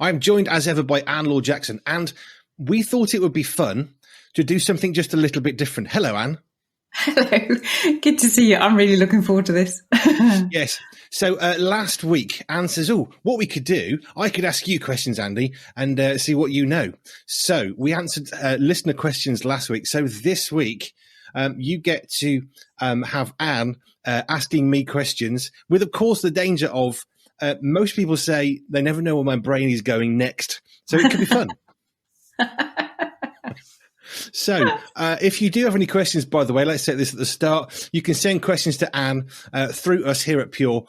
I'm joined as ever by Anne Laure Jackson, and we thought it would be fun to do something just a little bit different. Hello, Anne. Hello. Good to see you. I'm really looking forward to this. Yes. So last week, Anne says, what we could do, I could ask you questions, Andy, and see what you know. So we answered listener questions last week. So this week, you get to have Anne asking me questions with, of course, the danger of most people say they never know where my brain is going next. So it could be fun. So if you do have any questions, by the way, let's say this at the start. You can send questions to Anne through us here at Pure.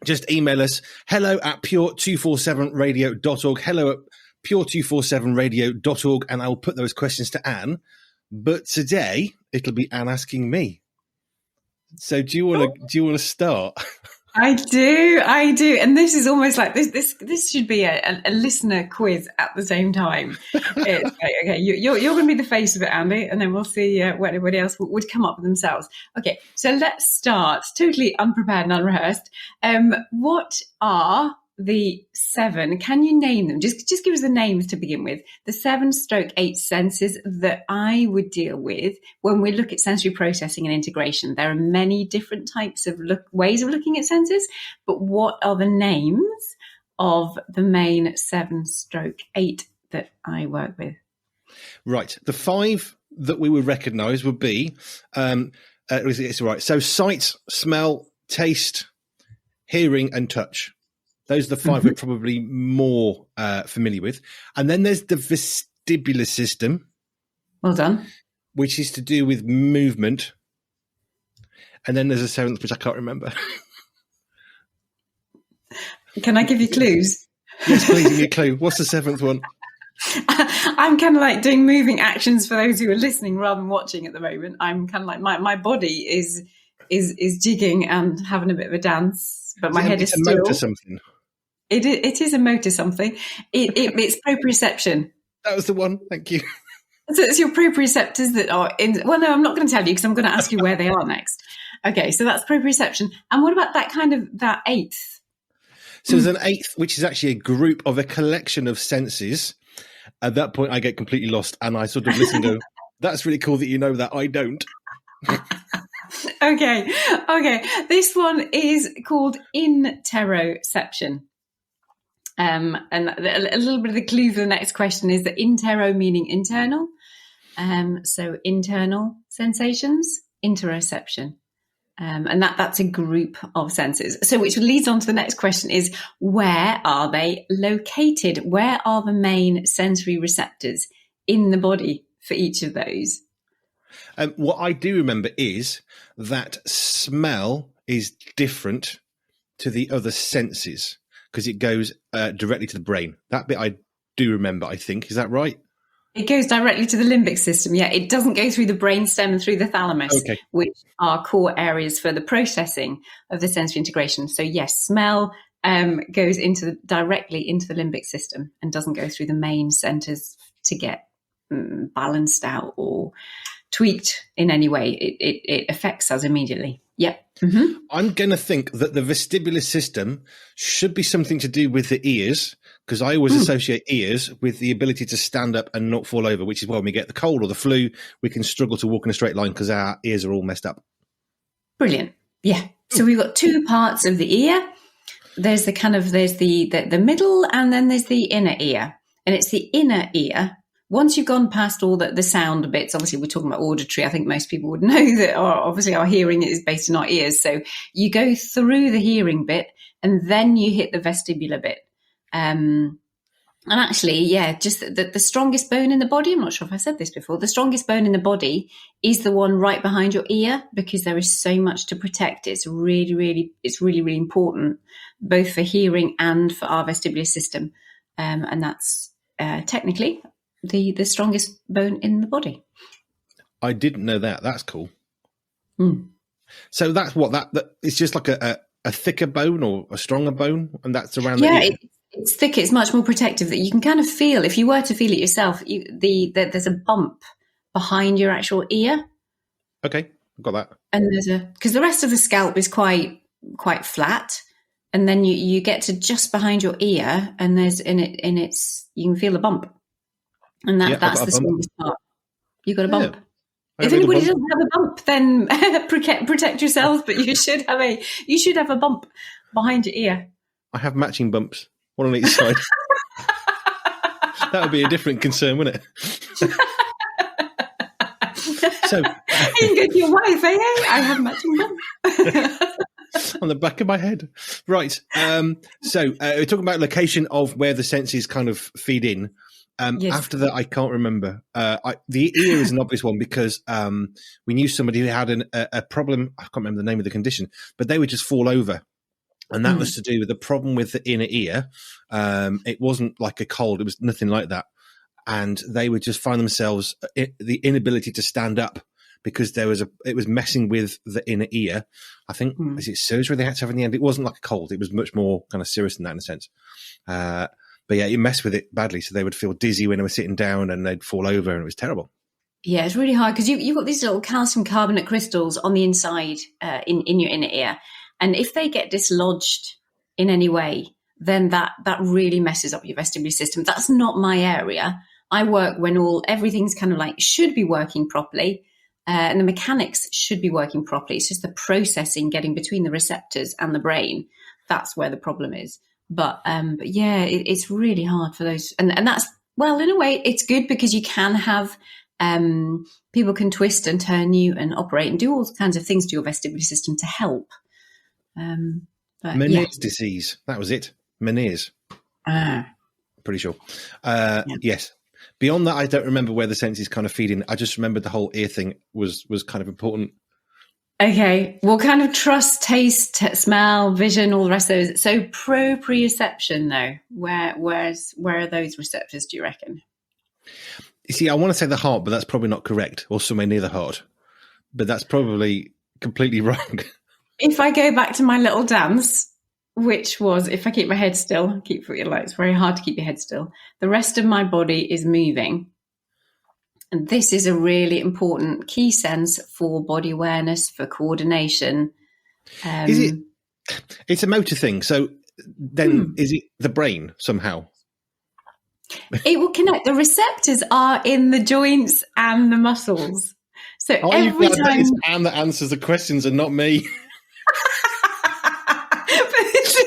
Just email us hello@pure247radio.org, hello@pure247radio.org, and I'll put those questions to Anne. But today it'll be Anne asking me. So do you want to start? I do. And this is almost like this should be a listener quiz at the same time. Okay, you're going to be the face of it, Andy, and then we'll see what everybody else would come up with themselves. Okay, so let's start. Totally unprepared and unrehearsed. What are the 7? Can you name them? Just give us the names to begin with. The 7/8 senses that I would deal with when we look at sensory processing and integration. There are many different types of ways of looking at senses, but what are the names of the main 7/8 that I work with? Right. The 5 that we would recognise would be, it's right. So sight, smell, taste, hearing, and touch. Those are the 5 we're probably more familiar with. And then there's the vestibular system. Well done. Which is to do with movement. And then there's a 7th, which I can't remember. Can I give you clues? Yes, please give me a clue. What's the 7th one? I'm kind of like doing moving actions for those who are listening rather than watching at the moment. I'm kind of like my body is jigging and having a bit of a dance, but my head is still. It's a motor something. It is a motor something. It's proprioception. That was the one. Thank you. So it's your proprioceptors that are in. Well, no, I'm not going to tell you because I'm going to ask you where they are next. Okay, so that's proprioception. And what about that 8th? So there's an 8th, which is actually a group of a collection of senses. At that point, I get completely lost, and I sort of listen and go, "That's really cool that you know that. I don't." Okay. This one is called interoception. And a little bit of the clue for the next question is that intero meaning internal. So internal sensations, interoception. And that's a group of senses. So which leads on to the next question is, where are they located? Where are the main sensory receptors in the body for each of those? What I do remember is that smell is different to the other senses because it goes directly to the brain. That bit I do remember, I think. Is that right? It goes directly to the limbic system. Yeah, it doesn't go through the brainstem and through the thalamus, which are core areas for the processing of the sensory integration. So yes, smell goes directly into the limbic system and doesn't go through the main centers to get balanced out or tweaked in any way. It affects us immediately. Yep. Mm-hmm. I'm going to think that the vestibular system should be something to do with the ears, because I always associate ears with the ability to stand up and not fall over, which is why when we get the cold or the flu, we can struggle to walk in a straight line because our ears are all messed up. Brilliant. Yeah. So we've got 2 parts of the ear. There's the middle, and then there's the inner ear. And it's the inner ear. Once you've gone past all the sound bits, obviously we're talking about auditory. I think most people would know that obviously our hearing is based in our ears. So you go through the hearing bit and then you hit the vestibular bit. And actually, yeah, just the strongest bone in the body, I'm not sure if I said this before, the strongest bone in the body is the one right behind your ear because there is so much to protect. It's really, really important, both for hearing and for our vestibular system. And that's technically the strongest bone in the body. I didn't know that. That's cool. So that's what that it's just like a thicker bone or a stronger bone, and that's around the ear. It's thicker. It's much more protective. That you can kind of feel, if you were to feel it yourself, there's a bump behind your actual ear. Okay, I've got that. And because the rest of the scalp is quite flat, and then you get to just behind your ear, and there's you can feel a bump, and that's the strongest part. You got a bump. Yeah. If anybody doesn't have a bump, then protect yourselves. But you should have a bump behind your ear. I have matching bumps, one on each side. That would be a different concern, wouldn't it? So, you can go to your wife, eh? I have matching bumps. On the back of my head. Right. So we're talking about location of where the senses kind of feed in. Yes. After that, I can't remember. The ear is an obvious one because we knew somebody who had a problem. I can't remember the name of the condition, but they would just fall over. And that was to do with the problem with the inner ear. It wasn't like a cold. It was nothing like that. And they would just find themselves the inability to stand up because it was messing with the inner ear. I think, is it surgery they had to have in the end? It wasn't like a cold. It was much more kind of serious than that in a sense. But yeah, you messed with it badly. So they would feel dizzy when they were sitting down and they'd fall over and it was terrible. Yeah, it's really hard because you've got these little calcium carbonate crystals on the inside in your inner ear. And if they get dislodged in any way, then that really messes up your vestibular system. That's not my area. I work when everything's kind of like should be working properly, and the mechanics should be working properly. It's just the processing getting between the receptors and the brain. That's where the problem is. But yeah, it's really hard for those. And that's, well, in a way, it's good because you can have people can twist and turn you and operate and do all kinds of things to your vestibular system to help. Meniere's disease. That was it. Meniere's. Pretty sure. Yes. Beyond that, I don't remember where the senses kind of feed in. I just remembered the whole ear thing was kind of important. Okay. Well, kind of trust, taste, smell, vision, all the rest of those. So proprioception, though, where are those receptors, do you reckon? You see, I want to say the heart, but that's probably not correct, or somewhere near the heart. But that's probably completely wrong. If I go back to my little dance, which was, if I keep my head still, it's very hard to keep your head still. The rest of my body is moving. And this is a really important key sense for body awareness, for coordination. Is it? It's a motor thing. So then is it the brain somehow? It will connect. The receptors are in the joints and the muscles. So every time it's Anne that answers the questions and not me.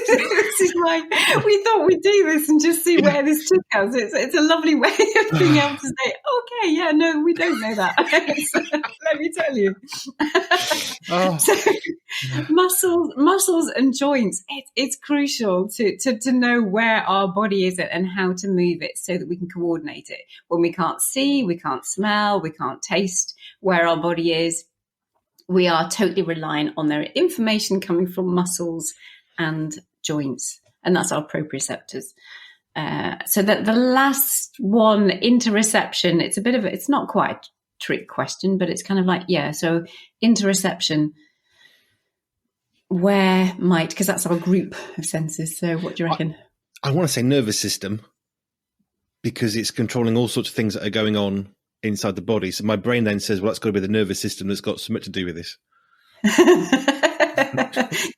This is why we thought we'd do this and just see where this took us. It's a lovely way of being able to say, okay, yeah, no, we don't know that. So, let me tell you. So, muscles and joints, it's crucial to know where our body is and how to move it so that we can coordinate it. When we can't see, we can't smell, we can't taste where our body is, we are totally reliant on their information coming from muscles and joints, and that's our proprioceptors. So that the last one, interoception, it's not quite a trick question, but it's kind of like, yeah, so interoception, because that's our group of senses. So what do you reckon? I want to say nervous system, because it's controlling all sorts of things that are going on inside the body. So my brain then says, well, that's got to be the nervous system that's got something to do with this.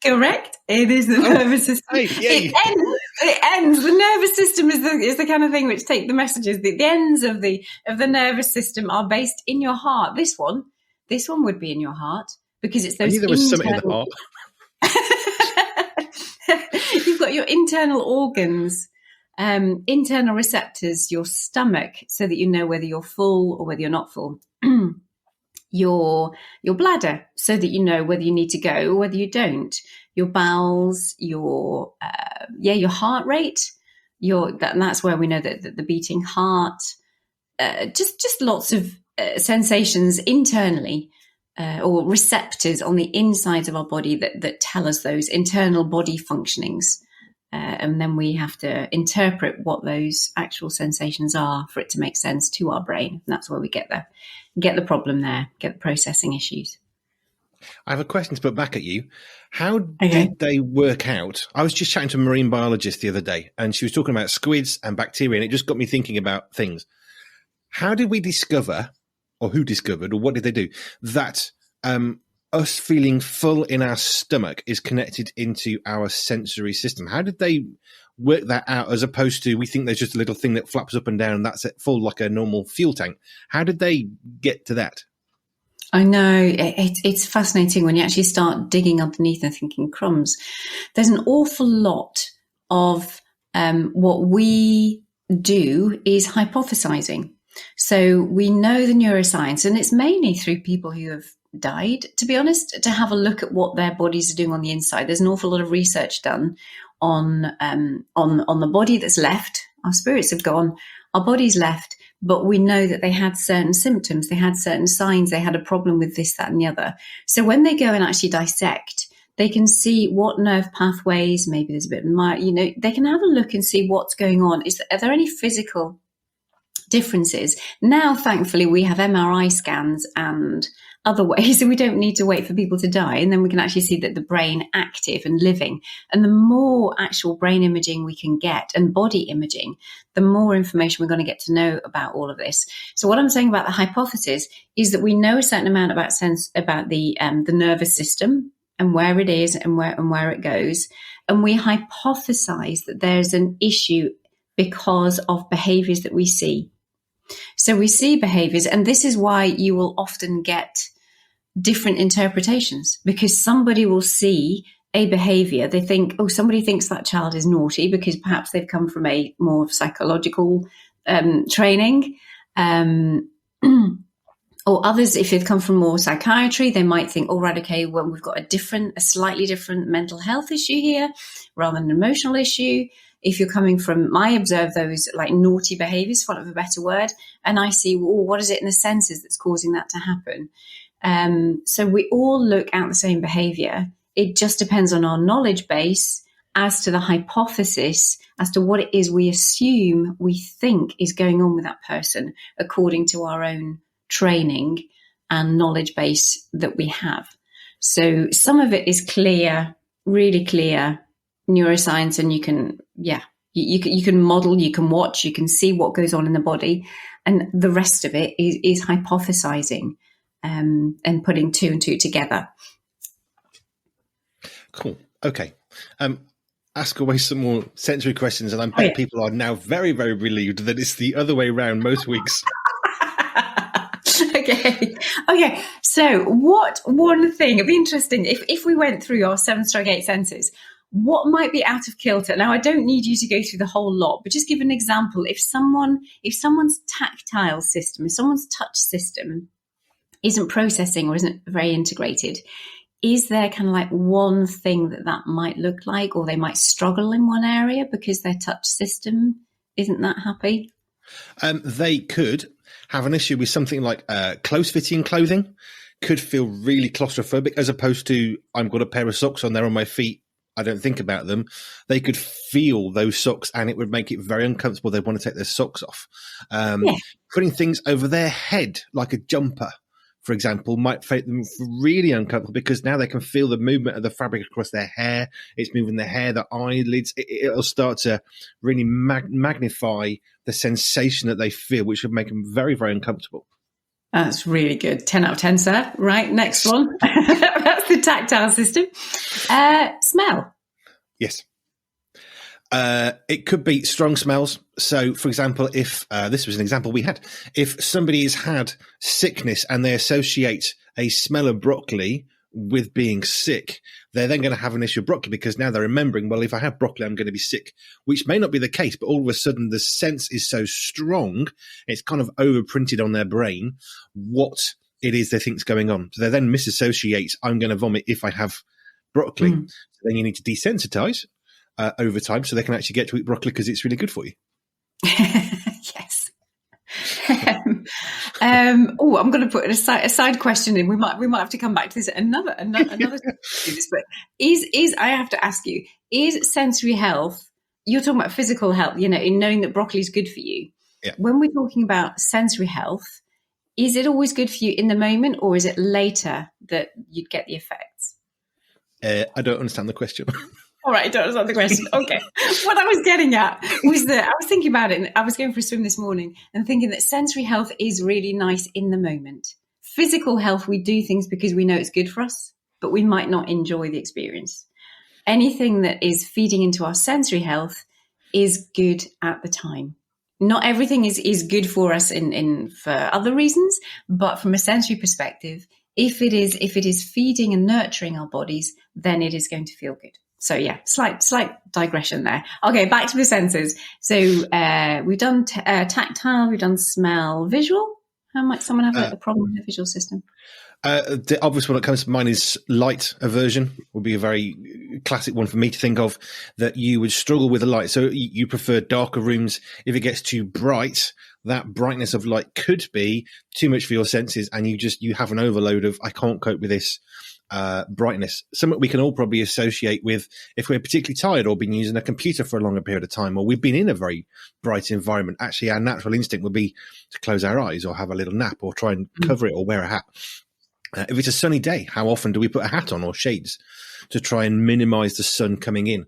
Correct. It is the nervous system. Hey, it ends. The nervous system is the kind of thing which take the messages. The ends of the nervous system are based in your heart. This one would be in your heart because it's those. I knew there was something in the heart. You've got your internal organs, internal receptors, your stomach, so that you know whether you're full or whether you're not full. Your bladder, so that you know whether you need to go or whether you don't. Your bowels, your heart rate, and that's where we know that the beating heart. Just lots of sensations internally, or receptors on the insides of our body that tell us those internal body functionings. And then we have to interpret what those actual sensations are for it to make sense to our brain. And that's where we get the problem there, get the processing issues. I have a question to put back at you. How did they work out? I was just chatting to a marine biologist the other day, and she was talking about squids and bacteria, and it just got me thinking about things. How did we discover, or who discovered, or what did they do, that us feeling full in our stomach is connected into our sensory system. How did they work that out, as opposed to we think there's just a little thing that flaps up and down and that's it, full like a normal fuel tank? How did they get to that? I know, it's fascinating when you actually start digging underneath and thinking, crumbs. There's an awful lot of what we do is hypothesizing. So we know the neuroscience, and it's mainly through people who have died, to be honest, to have a look at what their bodies are doing on the inside. There's an awful lot of research done on the body that's left. Our spirits have gone, our body's left, but we know that they had certain symptoms, they had certain signs, they had a problem with this, that, and the other. So when they go and actually dissect, they can see what nerve pathways, maybe there's a bit of, they can have a look and see what's going on. Are there any physical differences? Now, thankfully, we have MRI scans and other ways, and we don't need to wait for people to die. And then we can actually see that the brain active and living. And the more actual brain imaging we can get and body imaging, the more information we're going to get to know about all of this. So what I'm saying about the hypothesis is that we know a certain amount about the nervous system and where it is and where it goes. And we hypothesize that there's an issue because of behaviors that we see. So we see behaviors, and this is why you will often get different interpretations, because somebody will see a behavior. They think, somebody thinks that child is naughty because perhaps they've come from a more psychological training. Or others, if they've come from more psychiatry, they might think, we've got a slightly different mental health issue here rather than an emotional issue. If you're coming from, I observe those like naughty behaviors, for want of a better word, and I see, what is it in the senses that's causing that to happen? So we all look at the same behavior. It just depends on our knowledge base as to the hypothesis, as to what it is we assume, we think is going on with that person, according to our own training and knowledge base that we have. So some of it is clear, really clear neuroscience, and you can model, you can watch, you can see what goes on in the body, and the rest of it is hypothesizing and putting two and two together. Cool. Okay. Ask away some more sensory questions, and I bet people are now very, very relieved that it's the other way around most weeks. Okay. So what one thing, it'd be interesting if we went through our 7/8 senses, what might be out of kilter? Now, I don't need you to go through the whole lot, but just give an example. If someone's tactile system, if someone's touch system isn't processing or isn't very integrated, is there kind of like one thing that might look like, or they might struggle in one area because their touch system isn't that happy? They could have an issue with something like close-fitting clothing, could feel really claustrophobic, as opposed to, I've got a pair of socks on there on my feet, I don't think about them. They could feel those socks and it would make it very uncomfortable. They want to take their socks off. Putting things over their head, like a jumper, for example, might make them really uncomfortable, because now they can feel the movement of the fabric across their hair. It's moving their hair, their eyelids. It'll start to really magnify the sensation that they feel, which would make them very, very uncomfortable. That's really good. 10 out of 10, sir. Right, next one. That's the tactile system. Smell. Yes. It could be strong smells. So, for example, if this was an example we had, if somebody has had sickness and they associate a smell of broccoli with being sick, they're then going to have an issue with broccoli, because now they're remembering, well, if I have broccoli, I'm going to be sick, which may not be the case, but all of a sudden the sense is so strong, it's kind of overprinted on their brain what it is they think is going on. So they then misassociate, I'm going to vomit if I have broccoli. So then you need to desensitize over time so they can actually get to eat broccoli because it's really good for you. Yes. I'm going to put a side question in. We might have to come back to this another but is I have to ask you, is sensory health, you're talking about physical health, in knowing that broccoli is good for you. Yeah. When we're talking about sensory health, is it always good for you in the moment, or is it later that you'd get the effects? I don't understand the question. All right, I don't understand the question. Okay. What I was getting at was that I was thinking about it, and I was going for a swim this morning and thinking that sensory health is really nice in the moment. physical health, we do things because we know it's good for us, but we might not enjoy the experience. Anything that is feeding into our sensory health is good at the time. Not everything is good for us in for other reasons, but from a sensory perspective, if it is feeding and nurturing our bodies, then it is going to feel good. So yeah, slight digression there. Okay, back to the senses. So we've done tactile, we've done smell, visual. How might someone have a problem with the visual system? The obvious one that comes to mind is light aversion. Would be a very classic one for me to think of, that you would struggle with the light. So you prefer darker rooms. If it gets too bright, that brightness of light could be too much for your senses, and you have an overload of, I can't cope with this brightness. Something we can all probably associate with if we're particularly tired or been using a computer for a longer period of time, or we've been in a very bright environment. Actually, our natural instinct would be to close our eyes or have a little nap or try and cover it or wear a hat. If it's a sunny day, how often do we put a hat on or shades to try and minimize the sun coming in?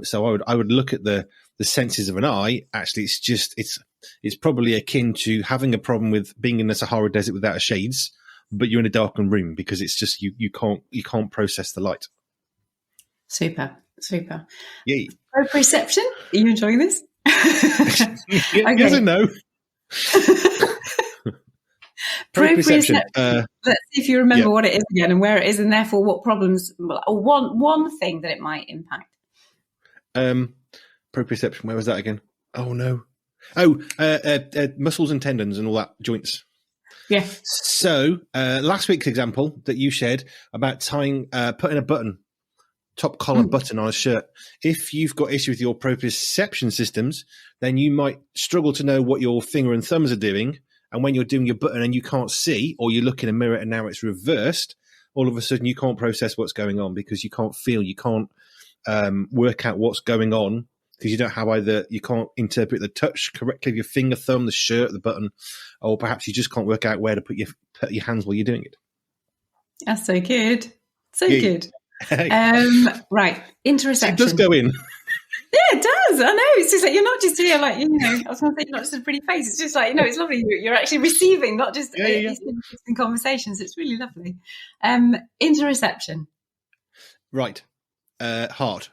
So I would look at the senses of an eye. Actually, it's probably akin to having a problem with being in the Sahara Desert without a shades, but you're in a darkened room because it's just you can't process the light. Super. Yeah. Proprioception. Are you enjoying this? Okay. Yes and no. Proprioception. Let's see if you remember what it is again and where it is, and therefore what problems, or one thing that it might impact. Proprioception. Where was that again? Oh no. Muscles and tendons and all that, joints. Yeah. So last week's example that you shared about putting a button, top collar button on a shirt. If you've got issue with your proprioception systems, then you might struggle to know what your finger and thumbs are doing. And when you're doing your button and you can't see, or you look in a mirror and now it's reversed, all of a sudden you can't process what's going on because you can't feel, you can't work out what's going on because you don't have you can't interpret the touch correctly of your finger, thumb, the shirt, the button, or perhaps you just can't work out where to put your hands while you're doing it. That's so good. Good. Right. Interoception. It does go in. Yeah, it does. I know. It's just like you're not just here, like, I was going to say, you're not just a pretty face. It's just like, it's lovely. You're actually receiving, not just these interesting conversations. It's really lovely. Interoception. Right. Heart.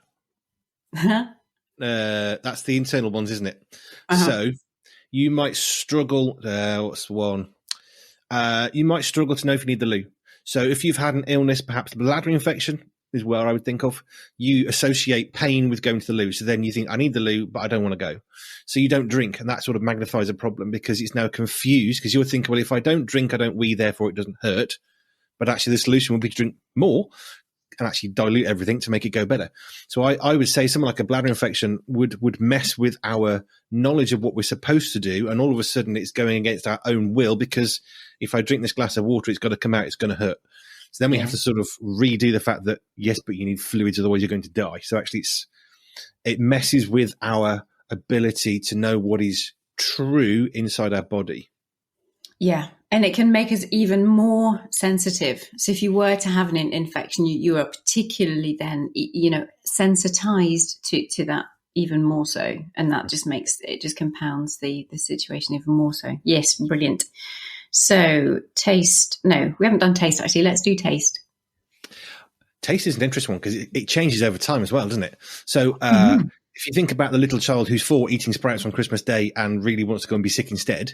That's the internal ones, isn't it? So you might struggle. What's one? You might struggle to know if you need the loo. So if you've had an illness, perhaps bladder infection is where I would think of. You associate pain with going to the loo. So then you think, I need the loo, but I don't want to go. So you don't drink. And that sort of magnifies a problem because it's now confused because you're thinking, well, if I don't drink, I don't wee, therefore it doesn't hurt. But actually the solution would be to drink more and actually dilute everything to make it go better. So I would say something like a bladder infection would mess with our knowledge of what we're supposed to do. And all of a sudden it's going against our own will because if I drink this glass of water, it's got to come out, it's going to hurt. So then we have to sort of redo the fact that, yes, but you need fluids, otherwise you're going to die. So actually it messes with our ability to know what is true inside our body. Yeah. And it can make us even more sensitive. So if you were to have an infection, you are particularly then, sensitized to that even more so. And that just compounds the situation even more so. Yes, brilliant. So taste. No, we haven't done taste actually. Let's do taste. Taste is an interesting one because it changes over time as well, doesn't it? So if you think about the little child who's 4 eating sprouts on Christmas Day and really wants to go and be sick instead,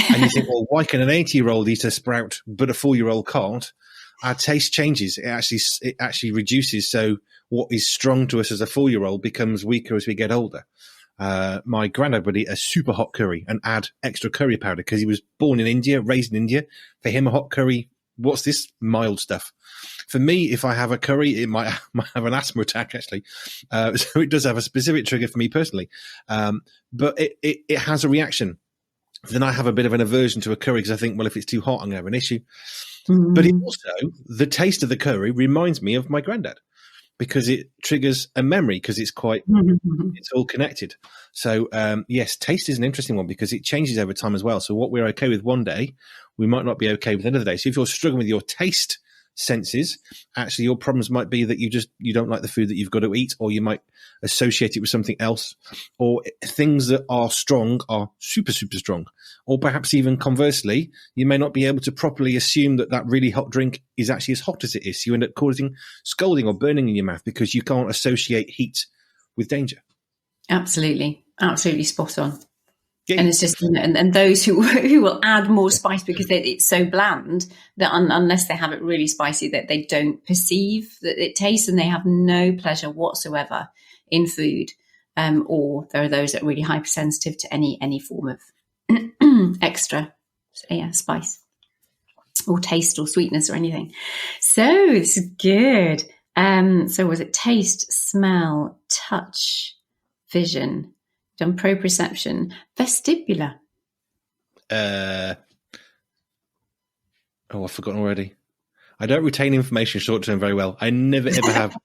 and you think, well, why can an 80-year-old eat a sprout but a 4-year-old can't? Our taste changes. It actually reduces. So what is strong to us as a 4-year-old becomes weaker as we get older. My granddad would eat a super hot curry and add extra curry powder because he was born in India, raised in India. For him, a hot curry, what's this mild stuff? For me, if I have a curry, it might have an asthma attack, actually. So it does have a specific trigger for me personally. But it has a reaction. Then I have a bit of an aversion to a curry because I think, well, if it's too hot, I'm going to have an issue. But it also, the taste of the curry reminds me of my granddad because it triggers a memory because it's it's all connected. So, yes, taste is an interesting one because it changes over time as well. So what we're okay with one day, we might not be okay with another day. So if you're struggling with your taste senses. Actually, your problems might be that you don't like the food that you've got to eat, or you might associate it with something else, or things that are strong are super, super strong. Or perhaps even conversely, you may not be able to properly assume that really hot drink is actually as hot as it is. You end up causing scalding or burning in your mouth because you can't associate heat with danger. Absolutely spot on. Yeah. And it's just, and those who will add more spice because it's so bland that unless they have it really spicy, that they don't perceive that it tastes, and they have no pleasure whatsoever in food. Or there are those that are really hypersensitive to any form of extra spice or taste or sweetness or anything. So this is good. So was it taste, smell, touch, vision? Done proprioception, vestibular. I've forgotten already. I don't retain information short term very well. I never ever have.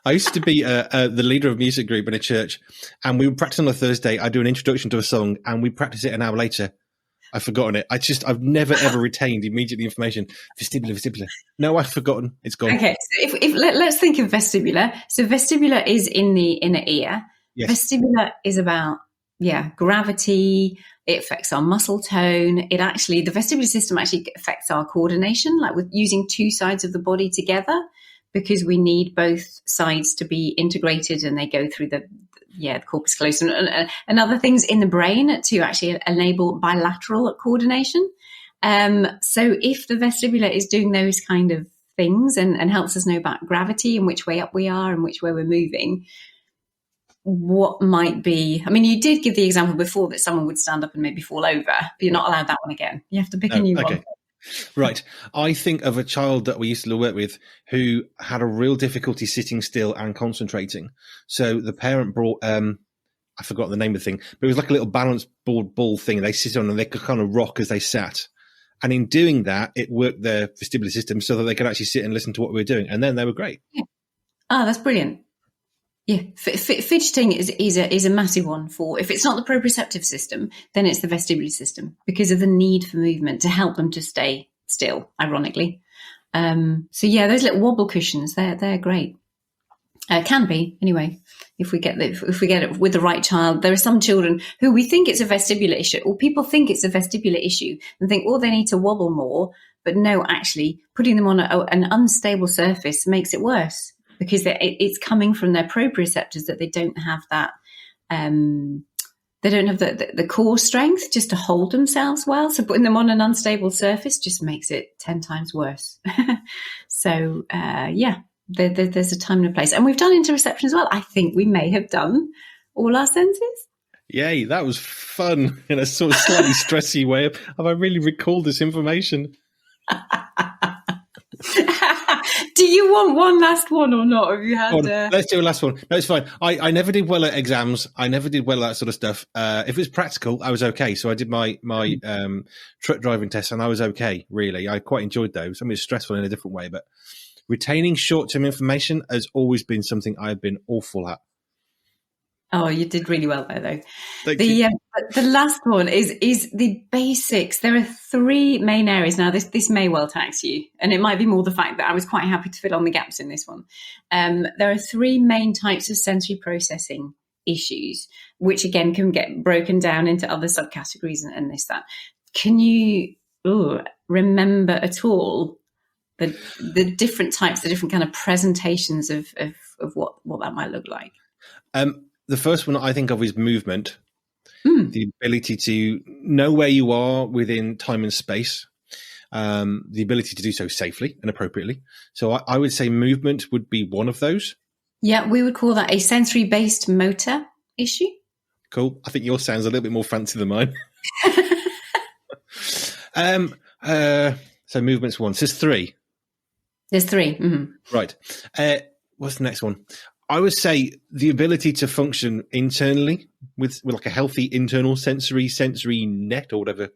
I used to be the leader of a music group in a church, and we would practice on a Thursday. I do an introduction to a song, and we practice it an hour later. I've forgotten it. I've never ever retained immediately information. Vestibular. No, I've forgotten. It's gone. Okay, so let's think of vestibular. So vestibular is in the inner ear. Yes. Vestibular is about gravity. It affects our muscle tone. The vestibular system actually affects our coordination, like with using two sides of the body together, because we need both sides to be integrated, and they go through the corpus callosum and other things in the brain to actually enable bilateral coordination. So if the vestibular is doing those kind of things and helps us know about gravity and which way up we are and which way we're moving, what might be, you did give the example before that someone would stand up and maybe fall over, but you're not allowed that one again. You have to pick a new one. Right. I think of a child that we used to work with who had a real difficulty sitting still and concentrating. So the parent brought, I forgot the name of the thing, but it was like a little balance board ball thing they sit on, and they could kind of rock as they sat. And in doing that, it worked their vestibular system so that they could actually sit and listen to what we were doing. And then they were great. Yeah. Oh, that's brilliant. Yeah, fidgeting is a massive one for, if it's not the proprioceptive system, then it's the vestibular system, because of the need for movement to help them to stay still, ironically. So those little wobble cushions, they're great. Can be, anyway, if we get it with the right child. There are some children who we think it's a vestibular issue, or people think it's a vestibular issue and think, they need to wobble more. But no, actually, putting them on an unstable surface makes it worse, because it's coming from their proprioceptors that they don't have that, they don't have the core strength just to hold themselves well. So putting them on an unstable surface just makes it 10 times worse. So, there's a time and a place. And we've done interoception as well. I think we may have done all our senses. Yay, that was fun in a sort of slightly stressy way. Have I really recalled this information? Do you want one last one or not? Have you had? Let's do a last one. No, it's fine. I never did well at exams. I never did well at that sort of stuff. If it was practical, I was okay. So I did my truck driving test, and I was okay. Really, I quite enjoyed those. I mean, it's stressful in a different way, but retaining short-term information has always been something I've been awful at. Oh, you did really well there, though. The last one is the basics. There are 3 main areas. Now, this may well tax you, and it might be more the fact that I was quite happy to fill on the gaps in this one. There are 3 main types of sensory processing issues, which again can get broken down into other subcategories and this, that. Can you remember at all the different types, the different kind of presentations of what that might look like? The first one I think of is movement, the ability to know where you are within time and space, the ability to do so safely and appropriately. So I would say movement would be one of those. Yeah, we would call that a sensory-based motor issue. Cool. I think yours sounds a little bit more fancy than mine. So movement's one. So there's 3. There's 3. Mm-hmm. Right. What's the next one? I would say the ability to function internally with like a healthy internal sensory net, or whatever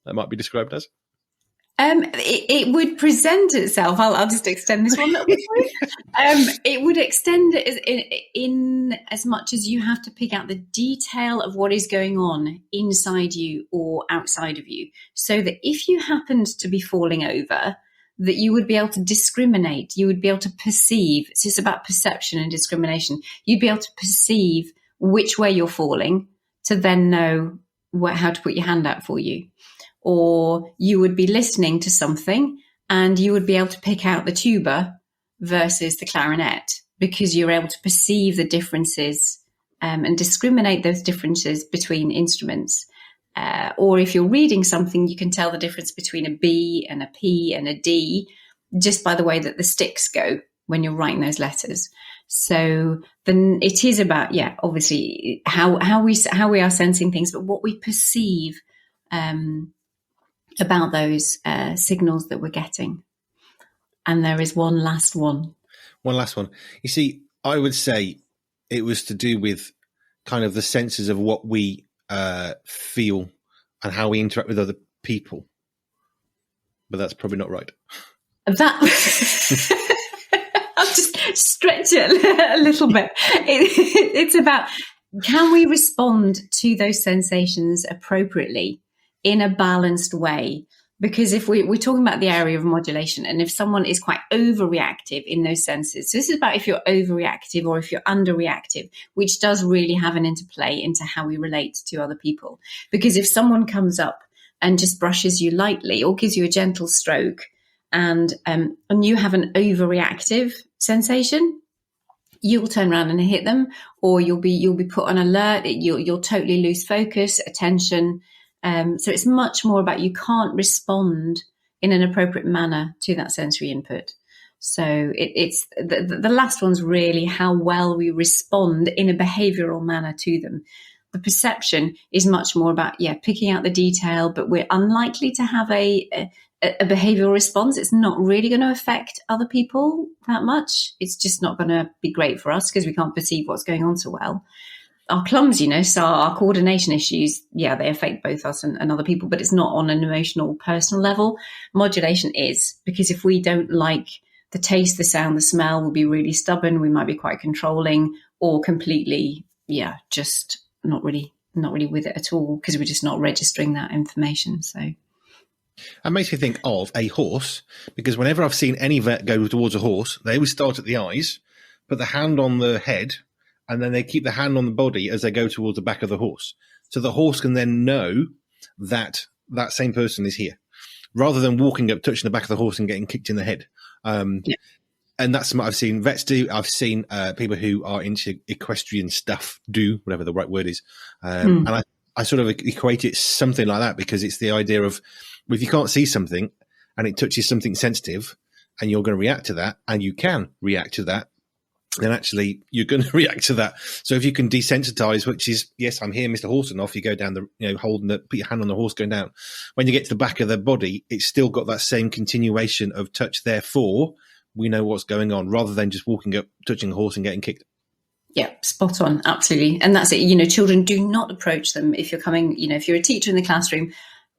that might be described as. It would present itself. I'll just extend this one a little bit for you. It would extend it in as much as you have to pick out the detail of what is going on inside you or outside of you, so that if you happened to be falling over, that you would be able to discriminate. You would be able to perceive. It's just about perception and discrimination. You'd be able to perceive which way you're falling to then know how to put your hand out for you. Or you would be listening to something and you would be able to pick out the tuba versus the clarinet because you're able to perceive the differences and discriminate those differences between instruments. Or if you're reading something, you can tell the difference between a B and a P and a D just by the way that the sticks go when you're writing those letters. So then it is about, obviously how we are sensing things, but what we perceive about those signals that we're getting. And there is one last one. One last one. You see, I would say it was to do with kind of the senses of what we feel and how we interact with other people. But that's probably not right. That I'll just stretch it a little bit. It's about, can we respond to those sensations appropriately in a balanced way? Because if we're talking about the area of modulation, and if someone is quite overreactive in those senses, so this is about if you're overreactive or if you're underreactive, which does really have an interplay into how we relate to other people. Because if someone comes up and just brushes you lightly or gives you a gentle stroke, and you have an overreactive sensation, you'll turn around and hit them, or you'll be put on alert. You'll totally lose focus, attention. So it's much more about you can't respond in an appropriate manner to that sensory input. So it's the last one's really how well we respond in a behavioral manner to them. The perception is much more about, picking out the detail, but we're unlikely to have a behavioral response. It's not really going to affect other people that much. It's just not going to be great for us because we can't perceive what's going on so well. Our clumsiness, our coordination issues, they affect both us and other people, but it's not on an emotional, personal level. Modulation is, because if we don't like the taste, the sound, the smell, we'll be really stubborn. We might be quite controlling or completely, just not really with it at all because we're just not registering that information. So that makes me think of a horse, because whenever I've seen any vet go towards a horse, they always start at the eyes, put the hand on the head, and then they keep the hand on the body as they go towards the back of the horse. So the horse can then know that that same person is here, rather than walking up, touching the back of the horse and getting kicked in the head. And that's something I've seen vets do. I've seen people who are into equestrian stuff do, whatever the right word is. And I sort of equate it something like that, because it's the idea of, if you can't see something and it touches something sensitive and you're going to react to that, and you can react to that, then actually you're going to react to that. So if you can desensitize, which is, yes, I'm here, Mr. Horse, and off you go down the, holding put your hand on the horse going down. When you get to the back of the body, it's still got that same continuation of touch. Therefore, we know what's going on, rather than just walking up, touching a horse and getting kicked. Yeah, spot on. Absolutely. And that's it. Children, do not approach them. If you're coming, if you're a teacher in the classroom,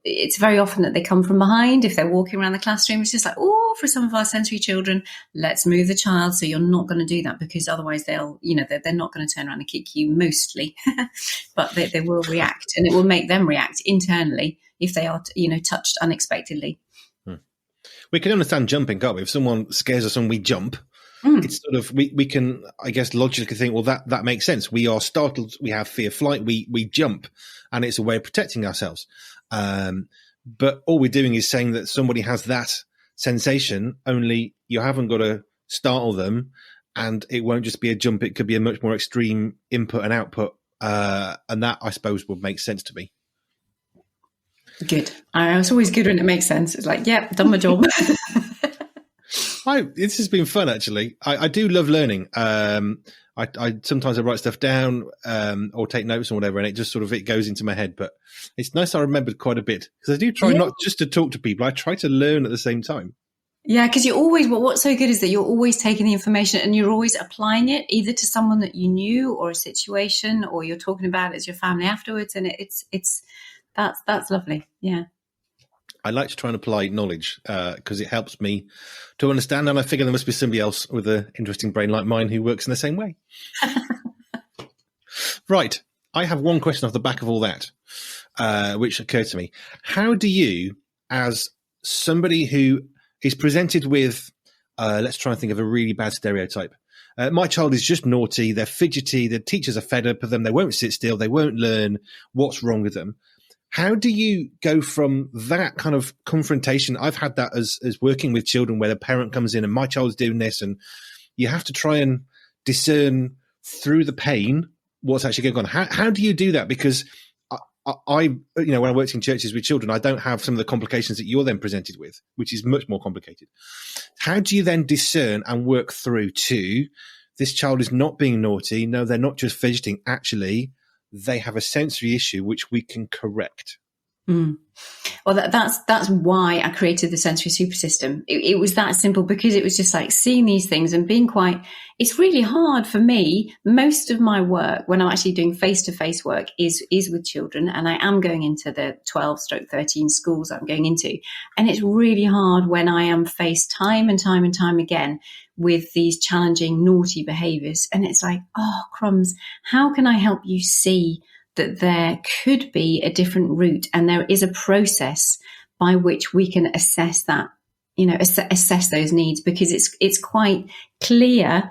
it's very often that they come from behind. If they're walking around the classroom, it's just like, for some of our sensory children, let's move the child. So you're not going to do that, because otherwise they'll, they're not going to turn around and kick you mostly, but they will react, and it will make them react internally if they are, touched unexpectedly. We can understand jumping, can't we? If someone scares us and we jump, it's sort of, we can, I guess, logically think, well, that makes sense. We are startled. We have fear, flight. We jump, and it's a way of protecting ourselves. But all we're doing is saying that somebody has that sensation, only you haven't got to startle them, and it won't just be a jump. It could be a much more extreme input and output. And that, I suppose, would make sense to me. Good. It's always good when it makes sense. It's like, done my job. This has been fun, actually. I do love learning. I sometimes I write stuff down or take notes or whatever, and it just sort of, it goes into my head. But it's nice I remembered quite a bit, because I do try not just to talk to people. I try to learn at the same time. Yeah, because you're always, what's so good is that you're always taking the information and you're always applying it either to someone that you knew or a situation, or you're talking about it as your family afterwards. And that's lovely. Yeah. I like to try and apply knowledge because it helps me to understand, and I figure there must be somebody else with an interesting brain like mine who works in the same way. Right. I have one question off the back of all that, which occurred to me. How do you, as somebody who is presented with, let's try and think of a really bad stereotype. My child is just naughty, they're fidgety, the teachers are fed up of them, they won't sit still, they won't learn, what's wrong with them? How do you go from that kind of confrontation? I've had that as working with children where the parent comes in and my child's doing this, and you have to try and discern through the pain what's actually going on. How do you do that? Because I when I worked in churches with children, I don't have some of the complications that you're then presented with, which is much more complicated. How do you then discern and work through to this child is not being naughty? No, they're not just fidgeting. Actually, they have a sensory issue which we can correct. Mm. Well, that's why I created the sensory super system. It was that simple, because it was just like seeing these things and being it's really hard for me. Most of my work when I'm actually doing face-to-face work is with children, and I am going into the 12/13 schools I'm going into. And it's really hard when I am faced time and time and time again with these challenging, naughty behaviors. And it's like, oh, crumbs, how can I help you see that there could be a different route, and there is a process by which we can assess that, assess those needs, because it's quite clear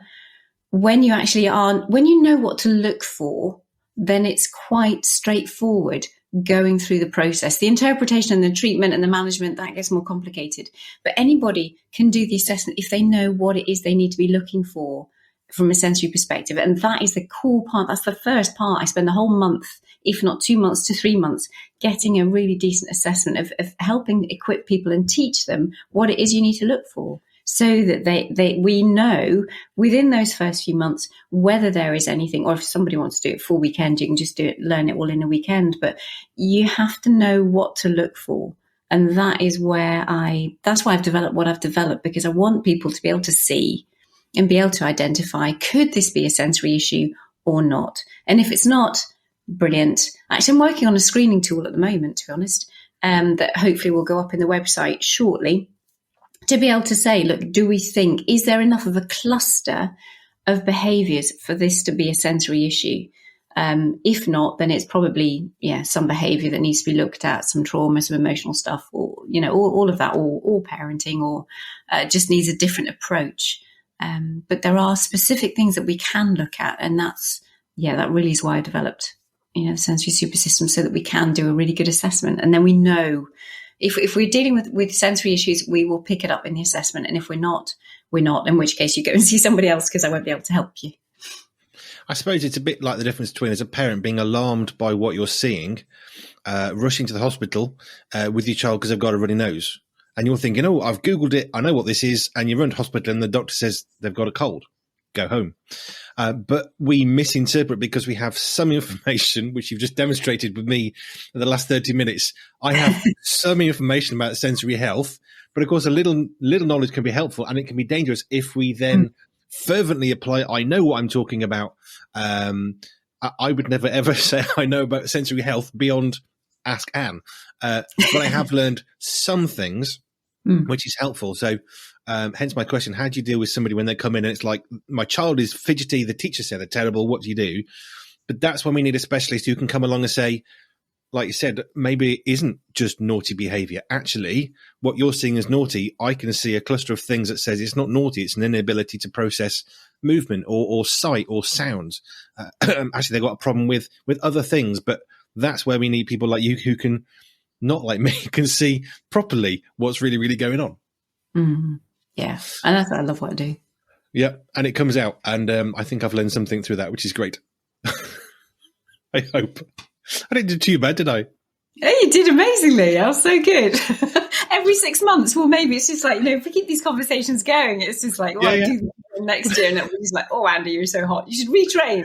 when you actually when you know what to look for, then it's quite straightforward going through the process. The interpretation and the treatment and the management, that gets more complicated. But anybody can do the assessment if they know what it is they need to be looking for from a sensory perspective. And that is the core part. That's the first part. I spend the whole month, if not 2 months to 3 months, getting a really decent assessment of helping equip people and teach them what it is you need to look for, so that we know within those first few months whether there is anything, or if somebody wants to do it full weekend, you can just learn it all in a weekend. But you have to know what to look for. And that is that's why I've developed what I've developed, because I want people to be able to see and be able to identify, could this be a sensory issue or not? And if it's not, brilliant. Actually, I'm working on a screening tool at the moment, to be honest, that hopefully will go up in the website shortly, to be able to say, look, do we think, is there enough of a cluster of behaviours for this to be a sensory issue? If not, then it's probably, some behaviour that needs to be looked at, some trauma, some emotional stuff, or, all of that, or parenting, or just needs a different approach. But there are specific things that we can look at, and that really is why I developed, the sensory super system, so that we can do a really good assessment. And then we know if we're dealing with sensory issues, we will pick it up in the assessment. And if we're not, in which case you go and see somebody else, because I won't be able to help you. I suppose it's a bit like the difference between, as a parent, being alarmed by what you're seeing, rushing to the hospital with your child because they've got a runny nose. And you're thinking, oh, I've Googled it, I know what this is, and you run to hospital and the doctor says they've got a cold. Go home. But we misinterpret because we have some information, which you've just demonstrated with me in the last 30 minutes. I have some information about sensory health, but of course a little knowledge can be helpful, and it can be dangerous if we then fervently apply, I know what I'm talking about. I would never ever say I know about sensory health beyond ask Anne. But I have learned some things, which is helpful. So hence my question, how do you deal with somebody when they come in and it's like, my child is fidgety, the teacher said they're terrible, what do you do? But that's when we need a specialist who can come along and say, like you said, maybe it isn't just naughty behavior. Actually, what you're seeing as naughty, I can see a cluster of things that says it's not naughty, it's an inability to process movement or sight or sounds. Actually, they've got a problem with other things, but that's where we need people like you who can, not like me, can see properly what's really, really going on. Mm-hmm. Yeah, and I love what I do. Yeah, and it comes out, and I think I've learned something through that, which is great. I hope. I didn't do too bad, did I? Yeah, you did amazingly. That was so good. Every 6 months, well, maybe it's just like, if we keep these conversations going, it's just like, well, do next year, and everybody's like, oh, Andy, you're so hot. You should retrain.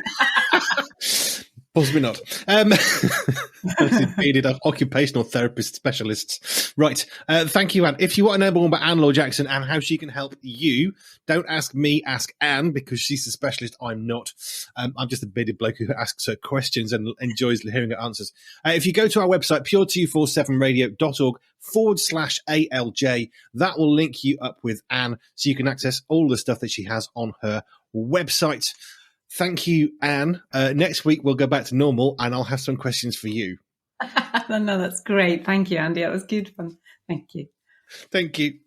Possibly not. Bearded occupational therapist specialists. Right. Thank you, Anne. If you want to know more about Anne Laure Jackson and how she can help you, don't ask me, ask Anne, because she's the specialist. I'm not. I'm just a bearded bloke who asks her questions and enjoys hearing her answers. If you go to our website, pure247radio.org/ALJ, that will link you up with Anne so you can access all the stuff that she has on her website. Thank you, Anne. Next week, we'll go back to normal, and I'll have some questions for you. No, that's great. Thank you, Andy. That was good fun. Thank you. Thank you.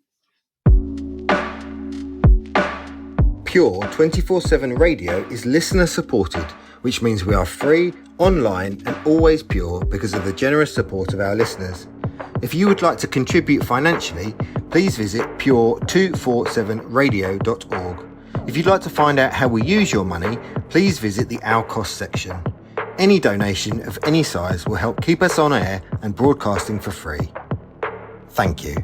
Pure 24/7 Radio is listener supported, which means we are free, online and always pure because of the generous support of our listeners. If you would like to contribute financially, please visit pure247radio.org. If you'd like to find out how we use your money, please visit the Our Cost section. Any donation of any size will help keep us on air and broadcasting for free. Thank you.